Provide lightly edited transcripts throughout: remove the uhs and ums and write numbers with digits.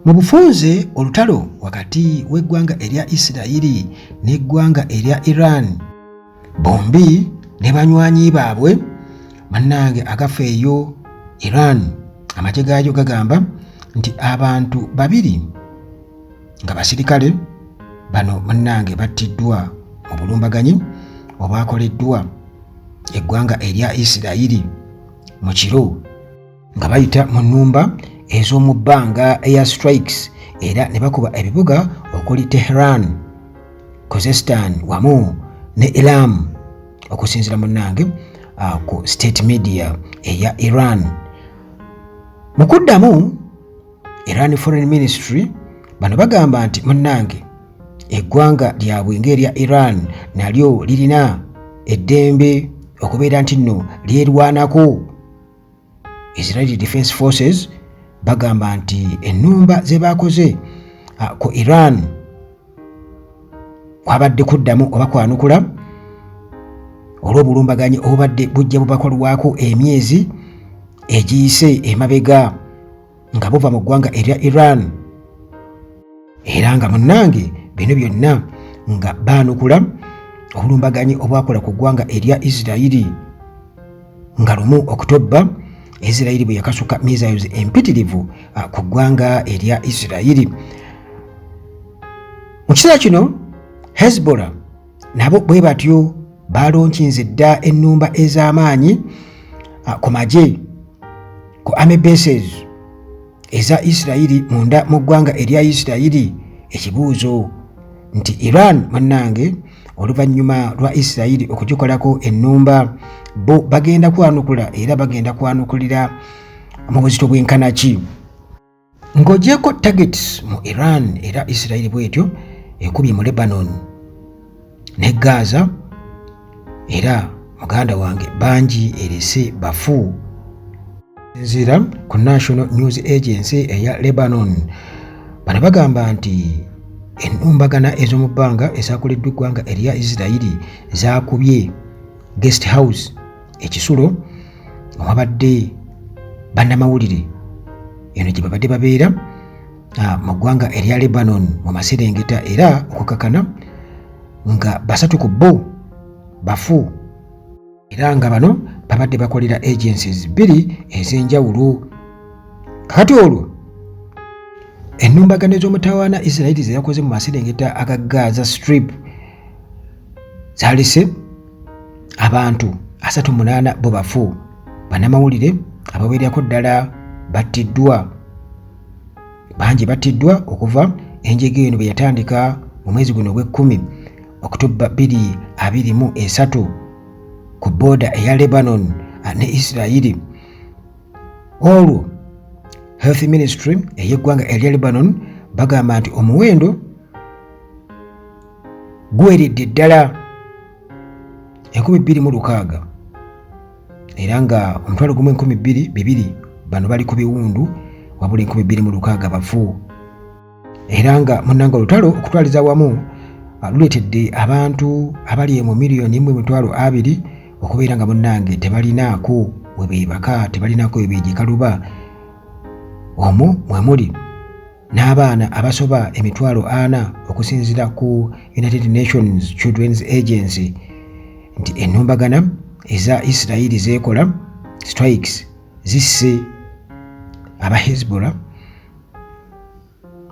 Mu bufunze olutalo wakati w'eggwanga erya Isirayiri n'eggwanga erya Iran bombi ne banywanyi baabwe mannange agafeeyo Iran amagye gaayo gagamba nti abantu babiri nga basirikale bano mannange battiddwa mu bulumbaganyi obwakoleddwa eggwanga erya Isirayiri mu kiro nga bayita mu nnumba ez'omu bbanga air strikes era ne bakuba ebibuga okuli Tehran, Khuzestan wamu ne Elam okusinziira munnange ku state media eya Iran. Mu kuddamu Iran Foreign Ministry bano bagamba nti munnange eggwanga lyabwe ng'erya Iran nalyo lirina eddembe okubeera nti nno lyerwanako. Israeli Defense Forces bagamba nti ennumba ze baakoze ku Iran kwabadde kuddamu oba kwanukula olw'obulumbaganyi obubadde bujja bubakolwako emyezi egiyise emabega nga buva mu ggwanga erya Iran era nga munnange bino byonna nga baanukula obulumbaganyi obwakola ku ggwanga erya Isirayiri nga lumu Okutobba Isirayiri bwe yakasuka missiles empitirivu ku ggwanga erya Isirayiri. Mu kiseera kino Hezbollah nabo bwe batyo balonkinze dda ennumba ez'amaanyi ku magye ku army bases eza Isirayiri munda mu ggwanga erya Isirayiri. Ekibuuzo nti Iran mannange oluvannyuma lwa Isirayiri okugikolako ennumba bo bagenda kwanukula era bagenda kwanukulira mu buzito bwenkana ki? Ng'ogyeko targets mu Iran era Isirayiri bwetyo ekubye mu Lebanon ne Gaza era muganda wange bangi erese bafu. Nzira ku National News Agency eya Lebanon bano bagamba nti ennumbagana ez'omu bbanga ezaakoleddwa eggwanga erya Isirayiri zaakubye guest house ekisulo omwabadde bannamawulire eno gye babadde babeera mu ggwanga erya Lebanon mu maserengeta era okukakana nga 3 ku bo bafu era nga bano babadde bakolera agencies 2 ez'enjawulo. Kakati olwo ennumbagana ez'omutawaana Isirayiri ze yakoze mu maserengeta aga Gaza Strip zaalese abantu 38 bo bafu. Bannamawulire abawerako ddala battiddwa, bangi battiddwa okuva enjege eno bwe yatandika mu mwezi guno ogw'ekkumi Okutobba 2023 ku booda eya Lebanon ne Isirayiri. Olwo Health Ministry ey'eggwanga erya Lebanon bagamba nti omuwendo guweredde ddala 2,600 era nga 1,200 bano bali ku biwundu wabula 2,600 bafu era nga munnanga olutalo okutwaliza wamu luleetedde abantu abali mu miliyoni 1,200,000 okubeera nga munnange tebalinaako we beebaka, tebalinaako we beegikaluba. Omwo mwemuli n'abaana abasoba 40,000 okusinziira ku United Nations Children's Agency nti ennumbagana eza Isirayiri zeekola strikes zisse aba Hezbollah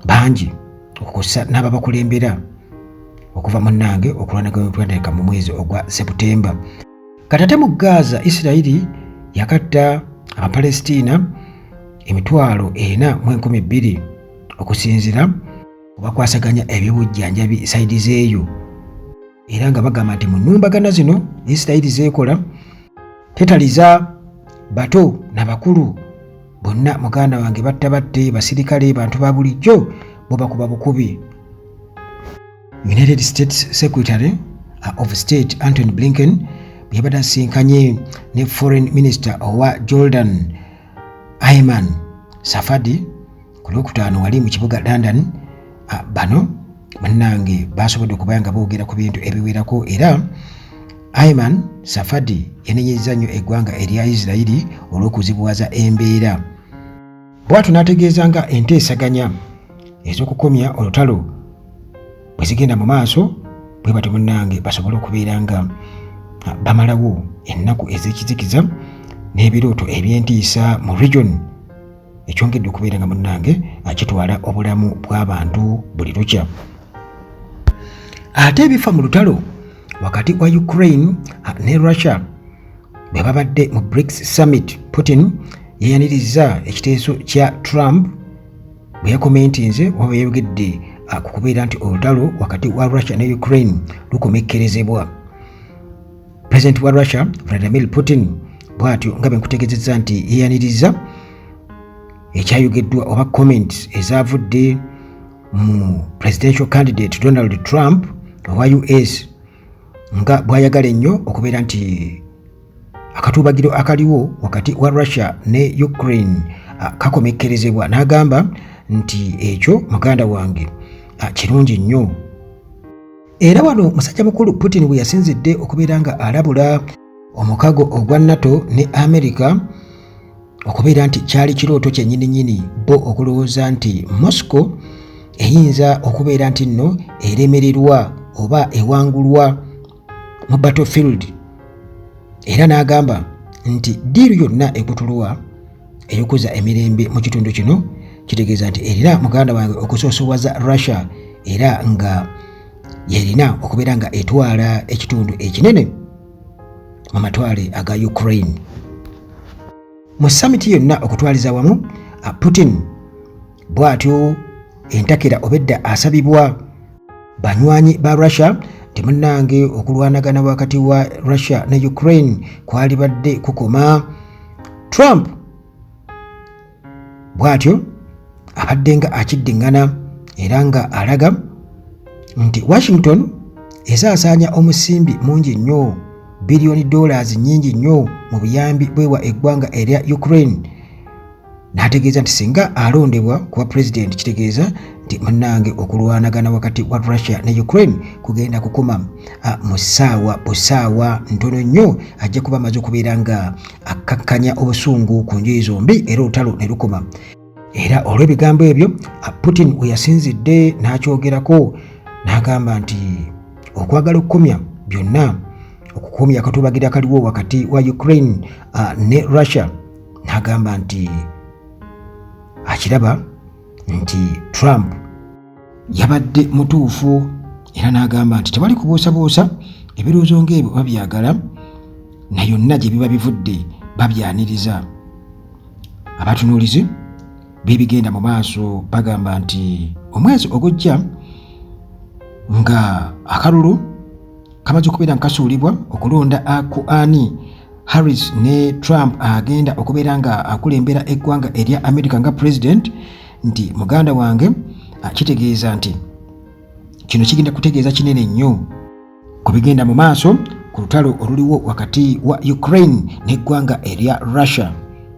bangi okukosa n'ababakulembera okuva munnange okulwanagana mu mwezi ogwa Septemba. Katate mu Gaza Isirayiri yakatta Abapalestina 40,000 okusinziira obakwasaganya ebyobujjanjabi saidi zeeyo era nga bagamba nti mu nnumbagana zino Isirayiri zeekola tetaliza bato n'abakulu bonna muganda wange batte basirikale bantu ba bulijjo bo bakuba bukubi. United States Secretary of State Antony Blinken yabadde asinkanye ne Foreign Minister owa Jordan Ayman Safadi ku Lwokutaano wali mu kibuga London. Bano bannange basobodde okuba nga boogera ku bintu ebiwerako era Ayman Safadi yanenyezza nnyo eggwanga erya Isirayiri olw'okuzibuwaza embeera. Bw'atyo n'ategeeza nga enteesaganya ez'okukomya olutalo bwe zigenda mu maaso bwe batyo munnange basobole okubeera nga bamalawo ennaku ez'ekizikiza n'ebirooto eby'entiisa mu region ekyongedde okubeera nga munnange kitwala obulamu bw'abantu buli lukya. Ate ebifa mu lutalo wakati wa Ukraine ne Russia bwe babadde mu BRICS Summit, Putin yeeyaniriza ekiteeso kya Trump bwe yakomentinze oba yayogedde ku kubeera nti olutalo wakati wa Russia ne Ukraine lukomekkerezebwa. President wa Russia Vladimir Putin bw'atyo nga bwe nkutegeezezza nti yeeyaniriza ekyayogeddwa oba comments ezavudde mu presidential candidate Donald Trump owa US nga bw'ayagala ennyo okubeera nti akatuubagiro akaliwo wakati wa Russia ne Ukraine kakomekkerezebwa, n'agamba nti ekyo muganda wange kirungi nnyo. Era wano musajja mukulu Putin bwe yasinzidde okubeera nga alabula omukago ogwa NATO ne America okubeera nti kyali kirooto kyennyini bo okulowooza nti Moscow eyinza okubeera nti nno eremererwa oba ewangulwa mu battlefield, era n'agamba nti diiru yonna ekutulwa ey'okuzza emirembe mu kitundu kino kitegeeza nti erina muganda wange okusoosowaza Russia era nga yerina okubeera nga etwala ekitundu ekinene mu matwale aga Ukraine. Mu samiti yonna okutwaliza wamu Putin bw'atyo entakera obedda asabibwa banywanyi ba Russia nti munnange okulwanagana wakati wa Russia ne Ukraine kwali badde kukoma. Trump bw'atyo abadde nga akiddiŋŋana era nga alaga nti Washington esaasaanya omusimbi mungi nnyo, $billion nnyingi nnyo mu buyambi bwewa eggwanga erya Ukraine. N'ategeeza nti singa alondebwa kuba president kitegeeza nti munnange okulwanagana wakati wa Russia ne Ukraine kugenda kukoma mu ssaawa busaawa ntono nnyo, ajja kuba amaze okubeera nga akkakkanya obusungu ku njuyi zombi era olutalo ne lukoma. Era olw'ebigambo ebyo Putin we yasinzidde n'akyogerako n'agamba nti okwagala okukomya byonna, okukomya akatuubagiro akaliwo wakati wa Ukraine ne Russia, n'agamba nti akiraba nti Trump yabadde mutuufu, era n'agamba nti tewali kubuusabuusa, ebirowoozo ng'ebyo babyagala na yonna gye biba bivudde babyaniriza. Abatunuulizi b'ebigenda mu maaso bagamba nti omwezi ogujja nga akalulu kamaze okubeera nkasuulibwa okulonda ku ani Harris ne Trump agenda okubeera nga akulembera eggwanga erya America nga president, nti muganda wange kitegeeza nti kino kigenda kutegeeza kinene nnyo ku bigenda mu maaso ku lutalo oluliwo wakati wa Ukraine n'eggwanga erya Russia.